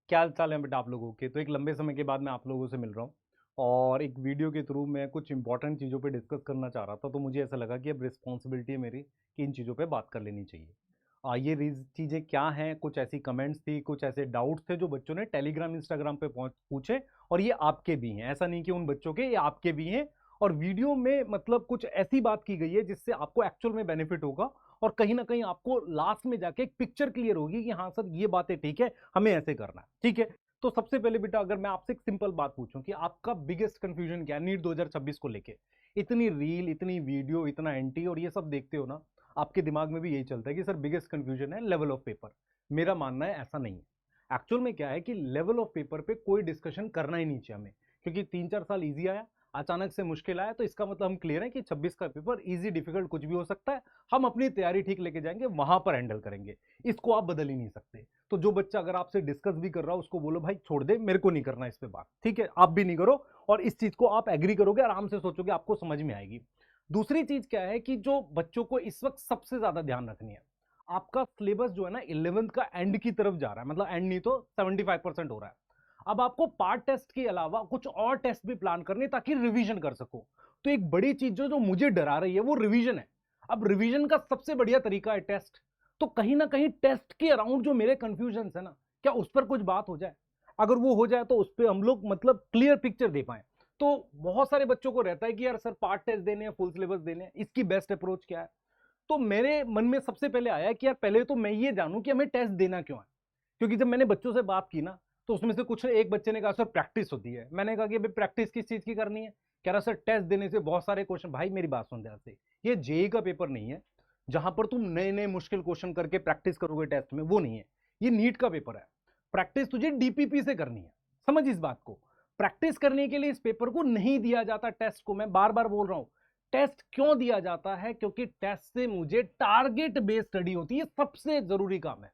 क्या हाल चाल है बेटा आप लोगों के। तो एक लंबे समय के बाद मैं आप लोगों से मिल रहा हूँ और एक वीडियो के थ्रू मैं कुछ इंपॉर्टेंट चीज़ों पे डिस्कस करना चाह रहा था। तो मुझे ऐसा लगा कि अब रिस्पॉन्सिबिलिटी है मेरी कि इन चीज़ों पे बात कर लेनी चाहिए। ये चीज़ें क्या हैं, कुछ ऐसी कमेंट्स थी, कुछ ऐसे डाउट्स थे जो बच्चों ने टेलीग्राम इंस्टाग्राम पे पूछे और ये आपके भी हैं। ऐसा नहीं कि उन बच्चों के, ये आपके भी हैं। और वीडियो में मतलब कुछ ऐसी बात की गई है जिससे आपको एक्चुअल में बेनिफिट होगा और कहीं ना कहीं आपको लास्ट में जाके एक पिक्चर क्लियर होगी कि हाँ सर ये बातें ठीक है, हमें ऐसे करना है। ठीक है। तो सबसे पहले बेटा अगर मैं आपसे एक सिंपल बात पूछूं कि आपका बिगेस्ट कंफ्यूजन क्या है नीट 2026 को लेके। इतनी रील, इतनी वीडियो, इतना एंटी और ये सब देखते हो ना, आपके दिमाग में भी यही चलता है कि सर बिगेस्ट कंफ्यूजन है लेवल ऑफ पेपर। मेरा मानना है ऐसा नहीं है। एक्चुअल में क्या है कि लेवल ऑफ पेपर पे कोई डिस्कशन करना ही नहीं चाहिए हमें, क्योंकि 3-4 साल इजी आया, अचानक से मुश्किल आया, तो इसका मतलब हम क्लियर है कि 26 का पेपर इजी डिफिकल्ट कुछ भी हो सकता है। हम अपनी तैयारी ठीक लेके जाएंगे, वहां पर हैंडल करेंगे। इसको आप बदल ही नहीं सकते। तो जो बच्चा अगर आपसे डिस्कस भी कर रहा हो उसको बोलो भाई छोड़ दे, मेरे को नहीं करना इस पे बात। ठीक है, आप भी नहीं करो और इस चीज को आप एग्री करोगे, आराम से सोचोगे, आपको समझ में आएगी। दूसरी चीज क्या है कि जो बच्चों को इस वक्त सबसे ज्यादा ध्यान रखनी है, आपका सिलेबस जो है ना 11th का एंड की तरफ जा रहा है, मतलब एंड नहीं तो 75% हो रहा है। अब आपको पार्ट टेस्ट के अलावा कुछ और टेस्ट भी प्लान करने ताकि रिवीजन कर सको। तो एक बड़ी चीज जो मुझे डरा रही है वो रिवीजन है। अब रिवीजन का सबसे बढ़िया तरीका है टेस्ट। तो कहीं ना कहीं टेस्ट के अराउंड जो मेरे कंफ्यूजन है ना, क्या उस पर कुछ बात हो जाए। अगर वो हो जाए तो उस पर हम लोग मतलब क्लियर पिक्चर दे पाए। तो बहुत सारे बच्चों को रहता है कि यार सर पार्ट टेस्ट देने हैं, फुल सिलेबस देने हैं, इसकी बेस्ट अप्रोच क्या है। तो मेरे मन में सबसे पहले आया कि यार पहले तो मैं ये जानूं कि हमें टेस्ट देना क्यों है। क्योंकि जब मैंने बच्चों से बात की ना, तो उसमें से कुछ एक बच्चे ने कहा सर प्रैक्टिस होती है। मैंने कहा कि भाई प्रैक्टिस किस चीज की करनी है। कह रहा सर टेस्ट देने से बहुत सारे क्वेश्चन। भाई मेरी बात सुन ध्यान से, ये जेई का पेपर नहीं है जहां पर तुम नए नए मुश्किल क्वेश्चन करके प्रैक्टिस करोगे टेस्ट में, वो नहीं है। ये नीट का पेपर है। प्रैक्टिस तुझे डीपीपी से करनी है। समझ इस बात को। प्रैक्टिस करने के लिए इस पेपर को नहीं दिया जाता टेस्ट को। मैं बार बार बोल रहा हूं, टेस्ट क्यों दिया जाता है, क्योंकि टेस्ट से मुझे टारगेट बेस्ड स्टडी होती है, सबसे जरूरी काम है।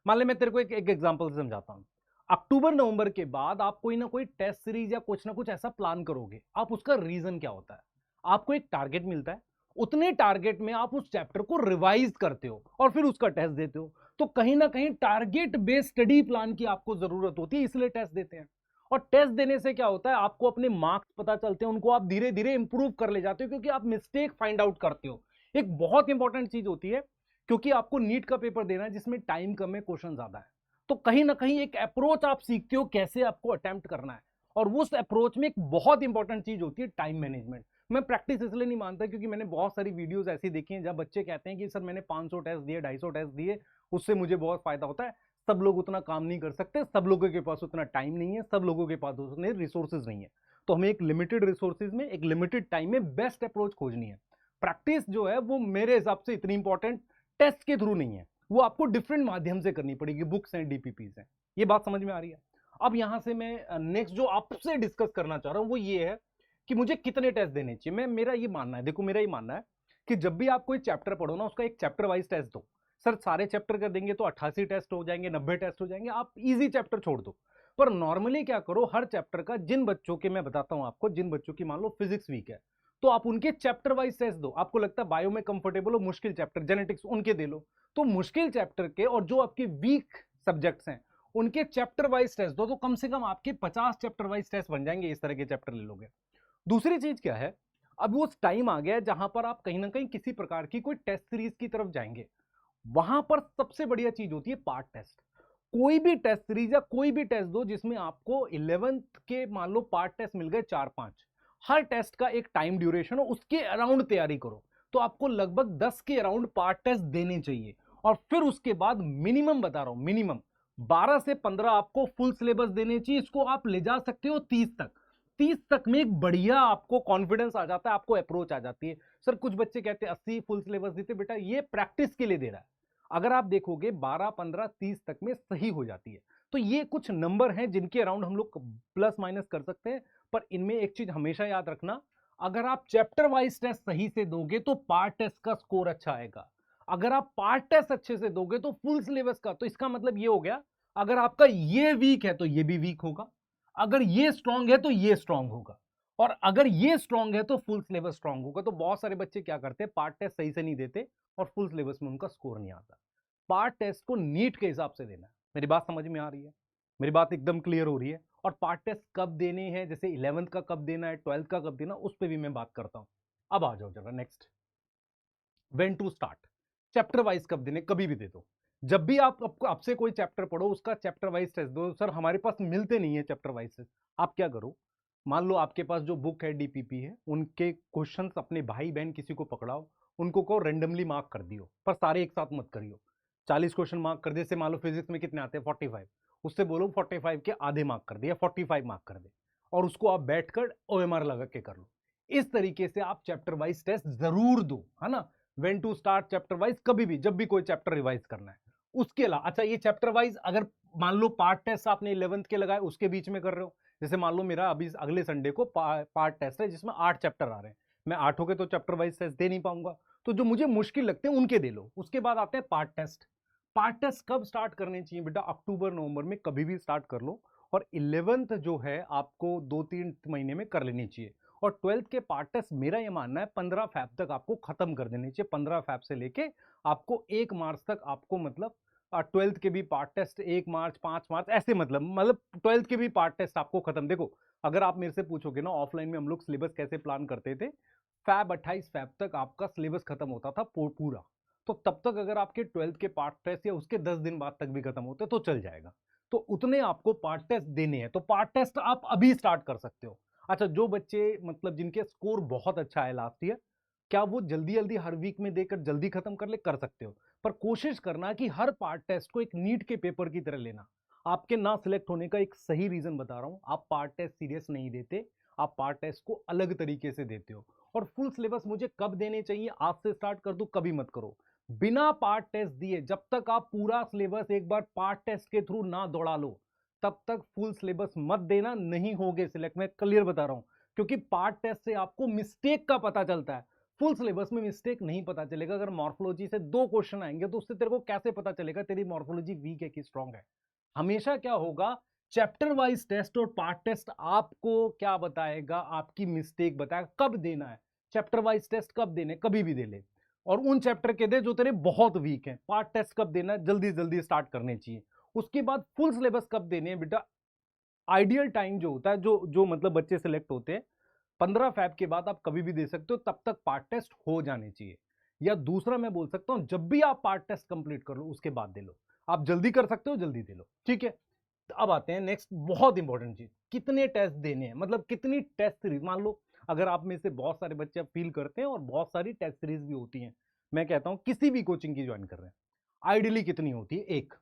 मान ले मैं तेरे को एक एग्जांपल से समझाता हूं। अक्टूबर नवंबर के बाद आप कोई ना कोई टेस्ट सीरीज या कुछ ना कुछ ऐसा प्लान करोगे। आप उसका रीजन क्या होता है, आपको एक टारगेट मिलता है, उतने टारगेट में आप उस चैप्टर को रिवाइज करते हो और फिर उसका टेस्ट देते हो। तो कहीं ना कहीं टारगेट बेस्ड स्टडी प्लान की आपको जरूरत होती है, इसलिए टेस्ट देते हैं। और टेस्ट देने से क्या होता है, आपको अपने मार्क्स पता चलते हैं, उनको आप धीरे धीरे इंप्रूव कर ले जाते हो, क्योंकि आप मिस्टेक फाइंड आउट करते हो। एक बहुत इंपॉर्टेंट चीज होती है, क्योंकि आपको नीट का पेपर देना है जिसमें टाइम कम है, क्वेश्चन ज्यादा है। तो कहीं ना कहीं एक अप्रोच आप सीखते हो कैसे आपको अटेम्प्ट करना है। और उस अप्रोच में एक बहुत इंपॉर्टेंट चीज होती है टाइम मैनेजमेंट। मैं प्रैक्टिस इसलिए नहीं मानता क्योंकि मैंने बहुत सारी वीडियोस ऐसी देखी हैं जहां बच्चे कहते हैं कि सर मैंने 500 टेस्ट दिए, 250 टेस्ट दिए, उससे मुझे बहुत फायदा होता है। सब लोग उतना काम नहीं कर सकते, सब लोगों के पास उतना टाइम नहीं है, सब लोगों के पास उतने रिसोर्सेज नहीं है। तो हमें एक लिमिटेड रिसोर्सेज में, एक लिमिटेड टाइम में बेस्ट अप्रोच खोजनी है। प्रैक्टिस जो है वो मेरे हिसाब से इतनी इंपॉर्टेंट टेस्ट के थ्रू नहीं है, वो आपको डिफरेंट माध्यम से करनी पड़ेगी, बुक्स हैं, डीपीपीस हैं। ये बात समझ में आ रही है। अब यहां से मैं नेक्स्ट जो आपसे डिस्कस करना चाह रहा हूं वो ये है कि मुझे कितने टेस्ट देने चाहिए। मैं मेरा ये मानना है, देखो मेरा ये मानना है कि जब भी आप कोई चैप्टर पढ़ो ना, उसका एक चैप्टर वाइज टेस्ट दो। सर सारे चैप्टर कर देंगे तो 88 टेस्ट हो जाएंगे, 90 टेस्ट हो जाएंगे, आप इजी चैप्टर छोड़ दो। पर नॉर्मली क्या करो, हर चैप्टर का जिन बच्चों के, मैं बताता हूं आपको, जिन बच्चों की मान लो फिजिक्स वीक है, तो आप उनके चैप्टर वाइज टेस्ट दो। आपको लगता है बायो में कंफर्टेबल हो, मुश्किल चैप्टर जेनेटिक्स उनके दे लो। तो मुश्किल चैप्टर के और जो आपके वीक सब्जेक्ट्स हैं उनके चैप्टर वाइज टेस्ट दो, तो कम से कम आपके 50 चैप्टर वाइज टेस्ट बन जाएंगे, इस तरह के चैप्टर ले लोगे। दूसरी चीज क्या है, अब वो टाइम आ गया है जहां पर आप कहीं ना कहीं किसी प्रकार की कोई टेस्ट सीरीज की तरफ जाएंगे। वहां पर सबसे बढ़िया चीज होती है पार्ट टेस्ट। कोई भी टेस्ट सीरीज या कोई भी टेस्ट दो जिसमें आपको 11th के मान लो पार्ट टेस्ट मिल गए 4-5, हर टेस्ट का एक टाइम ड्यूरेशन हो, उसके अराउंड तैयारी करो। तो आपको लगभग 10 के अराउंड पार्ट टेस्ट देने चाहिए। और फिर उसके बाद मिनिमम बता रहा हूं, मिनिमम 12 से 15 आपको फुल सिलेबस देने चाहिए। इसको आप ले जा सकते हो 30 तक। 30 तक में एक बढ़िया आपको कॉन्फिडेंस आ जाता है, आपको अप्रोच आ जाती है। सर कुछ बच्चे कहते हैं 80 फुल सिलेबस देते, बेटा ये प्रैक्टिस के लिए दे रहा है। अगर आप देखोगे 12, 15, 30 तक में सही हो जाती है। तो ये कुछ नंबर हैं जिनके अराउंड हम लोग प्लस माइनस कर सकते हैं। पर इनमें एक चीज हमेशा याद रखना, अगर आप चैप्टर वाइज टेस्ट सही से दोगे तो पार्ट टेस्ट का स्कोर अच्छा आएगा। अगर आप पार्ट टेस्ट अच्छे से दोगे तो फुल सिलेबस का, तो इसका मतलब ये हो गया, अगर आपका ये वीक है तो ये भी वीक होगा, अगर ये स्ट्रांग है तो ये स्ट्रांग होगा, और अगर ये स्ट्रांग है तो फुल सिलेबस स्ट्रांग होगा। तो बहुत सारे बच्चे क्या करते हैं, पार्ट टेस्ट सही से नहीं देते और फुल सिलेबस में उनका स्कोर नहीं आता। पार्ट टेस्ट को नीट के हिसाब से देना है। मेरी बात समझ में आ रही है। मेरी बात एकदम क्लियर हो रही है? और पार्ट टेस्ट कब देने हैं, जैसे 11th का कब देना है, 12th का कब देना, उस पर भी मैं बात करता हूं। अब आ जाओ जरा next, when to start, chapter wise कब देने, कभी भी दे दो। जब भी आप आपको आपसे कोई चैप्टर पढ़ो उसका चैप्टर वाइज टेस्ट दो। सर हमारे पास मिलते नहीं है चैप्टर वाइज टेस्ट, आप क्या करो, मान लो आपके पास जो बुक है डीपीपी है, उनके क्वेश्चंस अपने भाई बहन किसी को पकड़ाओ, उनको कहो रेंडमली मार्क कर दियो, पर सारे एक साथ मत करियो। 40 क्वेश्चन मार्क कर दे, से मान लो फिजिक्स में कितने आते हैं 45, उससे बोलो 45 के आधे मार्क कर दे या 45 मार्क कर दे, और उसको आप बैठकर ओएमआर लगा के कर लो। इस तरीके से आप चैप्टर वाइज टेस्ट जरूर दो, है ना। When to start chapter wise, कभी भी जब भी कोई चैप्टर रिवाइज करना है। उसके अलावा अच्छा, ये चैप्टर वाइज अगर मान लो पार्ट टेस्ट आपने 11th के लगाए उसके बीच में कर रहे हो, जैसे मान लो मेरा अभी अगले संडे को पार्ट टेस्ट है जिसमें 8 चैप्टर आ रहे हैं, मैं 8 के तो चैप्टर वाइज टेस्ट दे नहीं पाऊंगा, तो जो मुझे मुश्किल लगते हैं उनके दे लो। उसके बाद आते हैं पार्ट टेस्ट। पार्ट टेस्ट कब स्टार्ट करने चाहिए बेटा, अक्टूबर नवंबर में कभी भी स्टार्ट कर लो, और 11th जो है आपको 2-3 महीने में कर लेनी चाहिए। और 12th के पार्ट टेस्ट मेरा ये मानना है 15 फैब तक आपको खत्म कर देने चाहिए। 15 फैब से लेके आपको 1 मार्च तक आपको मतलब 12th के भी पार्ट टेस्ट 1 मार्च 5 मार्च ऐसे मतलब 12th के भी पार्ट टेस्ट आपको खत्म। देखो अगर आप मेरे से पूछोगे ना ऑफलाइन में हम लोग सिलेबस कैसे प्लान करते थे, फैब 28 फैब तक आपका सिलेबस खत्म होता था पूरा, तो तब तक अगर आपके 12th के पार्ट टेस्ट या उसके 10 दिन बाद तक भी खत्म होते तो चल जाएगा। तो उतने आपको पार्ट टेस्ट देने हैं, तो पार्ट टेस्ट आप अभी स्टार्ट कर सकते हो। अच्छा, जो बच्चे मतलब जिनके स्कोर बहुत अच्छा है लास्ट ईयर, क्या वो जल्दी जल्दी हर वीक में देकर जल्दी खत्म कर सकते हो, पर कोशिश करना कि हर पार्ट टेस्ट को एक नीट के पेपर की तरह लेना। आपके ना सिलेक्ट होने का एक सही रीजन बता रहा हूं, आप पार्ट टेस्ट सीरियस नहीं देते, आप पार्ट टेस्ट को अलग तरीके से देते हो। और फुल सिलेबस मुझे कब देने चाहिए, आज से स्टार्ट कर दो, कभी मत करो। बिना पार्ट टेस्ट दिए जब तक आप पूरा सिलेबस एक बार पार्ट टेस्ट के थ्रू ना दौड़ा लो, तब तक फुल सिलेबस मत देना, नहीं होगे सिलेक्ट। मैं क्लियर बता रहा हूं, क्योंकि पार्ट टेस्ट से आपको मिस्टेक का पता चलता है, फुल सिलेबस में मिस्टेक नहीं पता चलेगा। अगर मॉर्फोलॉजी से 2 क्वेश्चन आएंगे तो उससे तेरे को कैसे पता चलेगा तेरी मॉर्फोलॉजी वीक है कि स्ट्रांग है। हमेशा क्या होगा, चैप्टर वाइज टेस्ट और पार्ट टेस्ट आपको क्या बताएगा, आपकी मिस्टेक बताएगा कब देना है। चैप्टर वाइज टेस्ट कब देने, कभी भी दे ले, और उन चैप्टर के दे जो तेरे बहुत वीक हैं। पार्ट टेस्ट कब देना है, जल्दी जल्दी स्टार्ट करने चाहिए। उसके बाद फुल सिलेबस कब देने हैं बेटा, आइडियल टाइम जो होता है, जो जो मतलब बच्चे सिलेक्ट होते हैं 15 फैब के बाद आप कभी भी दे सकते हो, तब तक पार्ट टेस्ट हो जाने चाहिए। या दूसरा मैं बोल सकता हूं, जब भी आप पार्ट टेस्ट कंप्लीट कर लो उसके बाद दे लो। आप जल्दी कर सकते हो जल्दी दे लो, ठीक है। तो अब आते हैं नेक्स्ट बहुत इंपॉर्टेंट चीज, कितने टेस्ट देने हैं, मतलब कितनी टेस्ट सीरीज। मान लो अगर आप में से बहुत सारे बच्चे फील करते हैं और बहुत सारी टेस्ट सीरीज भी होती हैं, मैं कहता हूं किसी भी कोचिंग की ज्वाइन कर रहे हैं, आइडियली कितनी होती है, एक।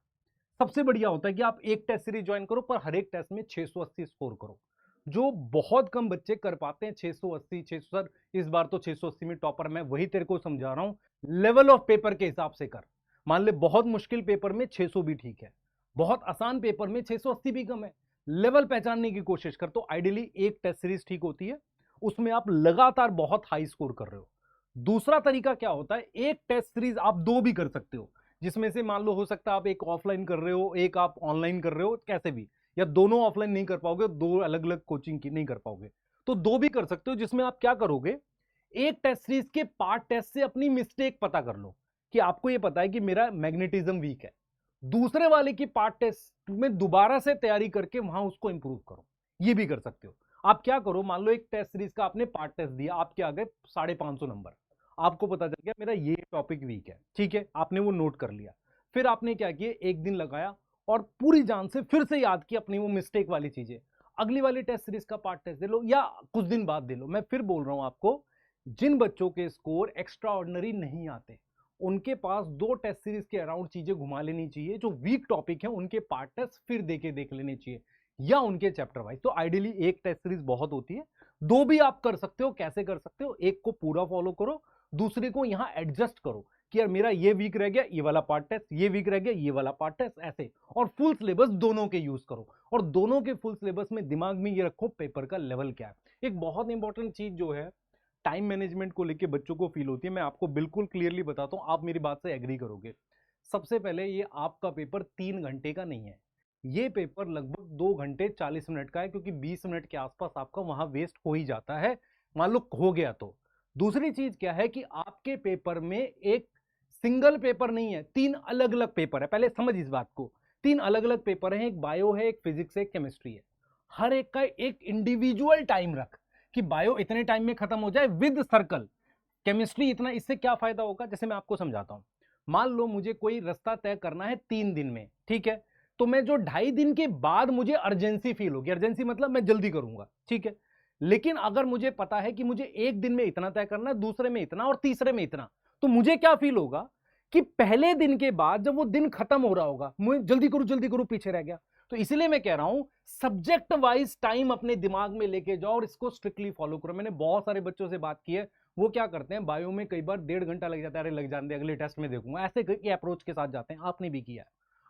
सबसे बढ़िया होता है कि आप एक टेस्ट सीरीज ज्वाइन करो, पर हर एक टेस्ट में 680 स्कोर करो, जो बहुत कम बच्चे कर पाते हैं। 680 600, सर इस बार तो 680 में टॉपर, मैं वही तेरे को समझा रहा हूं, लेवल ऑफ पेपर के हिसाब से कर। मान ले बहुत मुश्किल पेपर में 600 भी ठीक है, बहुत आसान पेपर में 680 भी कम है, लेवल पहचानने की कोशिश कर। तो आइडियली एक टेस्ट सीरीज ठीक होती है, उसमें आप लगातार बहुत हाई स्कोर कर रहे हो। दूसरा तरीका क्या होता है, एक टेस्ट सीरीज आप 2 भी कर सकते हो, जिसमें से मान लो हो सकता है आप एक ऑफलाइन कर रहे हो, एक आप ऑनलाइन कर रहे हो, कैसे भी, या दोनों ऑफलाइन नहीं कर पाओगे, 2 अलग अलग कोचिंग की नहीं कर पाओगे, तो 2 भी कर सकते हो। जिसमें आप क्या करोगे, एक टेस्ट सीरीज के पार्ट टेस्ट से अपनी मिस्टेक पता कर लो, कि आपको ये पता है कि मेरा मैग्नेटिज्म वीक है, दूसरे वाले की पार्ट टेस्ट में दोबारा से तैयारी करके वहां उसको इंप्रूव करो, ये भी कर सकते हो। आप क्या करो, मान लो एक टेस्ट सीरीज का आपने पार्ट टेस्ट दिया, आपके आ गए 550 नंबर, आपको पता चल गया मेरा ये टॉपिक वीक है, ठीक है, आपने वो नोट कर लिया। फिर आपने क्या किया, एक दिन लगाया और पूरी जान से फिर से याद की अपनी वो मिस्टेक वाली चीजें। अगली वाली टेस्ट सीरीज का पार्ट टेस्ट दे लो, या कुछ दिन बाद दे लो। मैं फिर बोल रहा हूं आपको, जिन बच्चों के स्कोर एक्स्ट्रा ऑर्डिनरी नहीं आते, उनके पास 2 टेस्ट सीरीज के अराउंड चीजें घुमा लेनी चाहिए। जो वीक टॉपिक है उनके पार्ट टेस्ट फिर देख लेने चाहिए, या उनके चैप्टर वाइज। तो आइडियली एक टेस्ट सीरीज बहुत होती है, 2 भी आप कर सकते हो। कैसे कर सकते हो, एक को पूरा फॉलो करो, दूसरे को यहां एडजस्ट करो कि यार मेरा ये वीक रह गया, ये वाला पार्ट टेस्ट, ये वीक रह गया, ये वाला पार्ट टेस्ट, ऐसे। और फुल सिलेबस दोनों के यूज करो, और दोनों के फुल सिलेबस में दिमाग में ये रखो पेपर का लेवल क्या है। एक बहुत इंपॉर्टेंट चीज जो है टाइम मैनेजमेंट को लेके बच्चों को फील होती है, मैं आपको बिल्कुल क्लियरली बताता हूं, आप मेरी बात से एग्री करोगे। सबसे पहले ये आपका पेपर 3 घंटे का नहीं है, ये पेपर लगभग 2 घंटे 40 मिनट का है, क्योंकि 20 मिनट के आसपास आपका वहां वेस्ट हो ही जाता है, मान लो हो गया तो। दूसरी चीज क्या है कि आपके पेपर में एक सिंगल पेपर नहीं है, 3 अलग अलग पेपर है। पहले समझ इस बात को, 3 अलग अलग पेपर हैं, एक बायो है, एक फिजिक्स है, एक केमिस्ट्री है। हर एक का एक इंडिविजुअल टाइम रख कि बायो इतने टाइम में खत्म हो जाए विद सर्कल, केमिस्ट्री इतना। इससे क्या फायदा होगा, जैसे मैं आपको समझाता हूं। मान लो मुझे कोई रास्ता तय करना है 3 दिन में, ठीक है, तो मैं जो 2.5 दिन के बाद मुझे अर्जेंसी फील होगी, अर्जेंसी मतलब मैं जल्दी करूंगा, ठीक है। लेकिन अगर मुझे पता है कि मुझे एक दिन में इतना तय करना है, दूसरे में इतना और तीसरे में इतना, तो मुझे क्या फील होगा कि पहले दिन के बाद जब वो दिन खत्म हो रहा होगा, मुझे जल्दी करूं पीछे रह गया। तो इसीलिए मैं कह रहा हूं सब्जेक्ट वाइज टाइम अपने दिमाग में लेके जाओ और इसको स्ट्रिक्टली फॉलो करो। मैंने बहुत सारे बच्चों से बात की है, वो क्या करते हैं, बायो में कई बार 1.5 घंटा लग जाता है, अरे लग जाने दे अगले टेस्ट में देखूंगा, ऐसे करके अप्रोच के साथ जाते हैं। आपने भी किया है।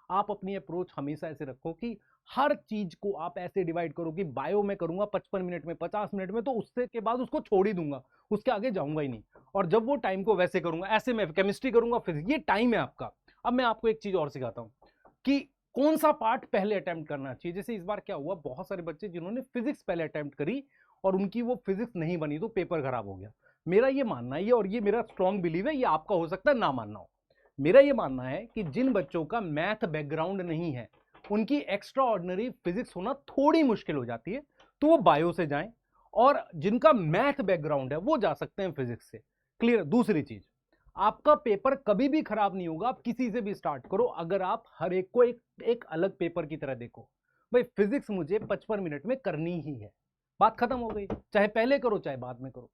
आप अपनी अप्रोच हमेशा ऐसे रखो कि हर चीज को आप ऐसे डिवाइड करो कि बायो में करूंगा 55 मिनट में, 50 मिनट में, तो उससे के बाद उसको छोड़ ही दूंगा, उसके आगे जाऊंगा ही नहीं। और जब वो टाइम को वैसे करूंगा, ऐसे में केमिस्ट्री करूंगा, फिजिक्स, ये टाइम है आपका। अब मैं आपको एक चीज और सिखाता हूं कि कौन सा पार्ट पहले अटेम्प्ट करना चाहिए। जैसे इस बार क्या हुआ, बहुत सारे बच्चे जिन्होंने फिजिक्स पहले अटेम्प्ट करी और उनकी वो फिजिक्स नहीं बनी तो पेपर खराब हो गया। मेरा ये मानना है, और ये मेरा स्ट्रॉन्ग बिलीव है, ये आपका हो सकता है ना मानना हो, मेरा ये मानना है कि जिन बच्चों का मैथ बैकग्राउंड नहीं है, उनकी एक्स्ट्रा ऑर्डिनरी फिजिक्स होना थोड़ी मुश्किल हो जाती है, तो वो बायो से जाएं। और जिनका मैथ बैकग्राउंड है वो जा सकते हैं फिजिक्स से। क्लियर। दूसरी चीज, आपका पेपर कभी भी खराब नहीं होगा, आप किसी से भी स्टार्ट करो, अगर आप हर एक को एक अलग पेपर की तरह देखो। भाई फिजिक्स मुझे 55 मिनट में करनी ही है, बात खत्म हो गई, चाहे पहले करो चाहे बाद में करो।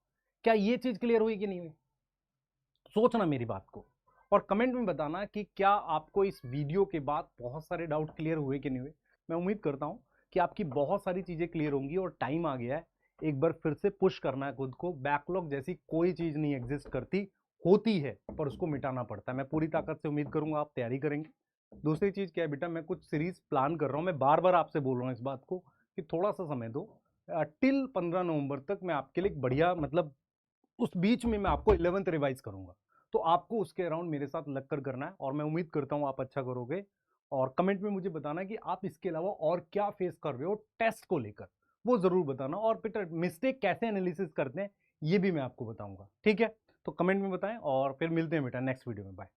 क्या ये चीज क्लियर हुई कि नहीं हुई? सोचना मेरी बात को, और कमेंट में बताना कि क्या आपको इस वीडियो के बाद बहुत सारे डाउट क्लियर हुए कि नहीं हुए। मैं उम्मीद करता हूं कि आपकी बहुत सारी चीजें क्लियर होंगी। और टाइम आ गया है एक बार फिर से पुश करना है खुद को। बैकलॉग जैसी कोई चीज नहीं एग्जिस्ट करती, होती है पर उसको मिटाना पड़ता है। मैं पूरी ताकत से उम्मीद करूंगा आप तैयारी करेंगे। दूसरी चीज क्या है बेटा, मैं कुछ सीरीज प्लान कर रहा हूं, मैं बार बार आपसे बोल रहा हूं इस बात को कि थोड़ा सा समय दो। टिल 15 नवंबर तक मैं आपके लिए एक बढ़िया, मतलब उस बीच में मैं आपको 11th रिवाइज करूंगा, तो आपको उसके अराउंड मेरे साथ लग कर करना है। और मैं उम्मीद करता हूं आप अच्छा करोगे। और कमेंट में मुझे बताना कि आप इसके अलावा और क्या फेस कर रहे हो टेस्ट को लेकर, वो जरूर बताना। और बेटा मिस्टेक कैसे एनालिसिस करते हैं ये भी मैं आपको बताऊंगा, ठीक है। तो कमेंट में बताएं और फिर मिलते हैं बेटा नेक्स्ट वीडियो में। बाय।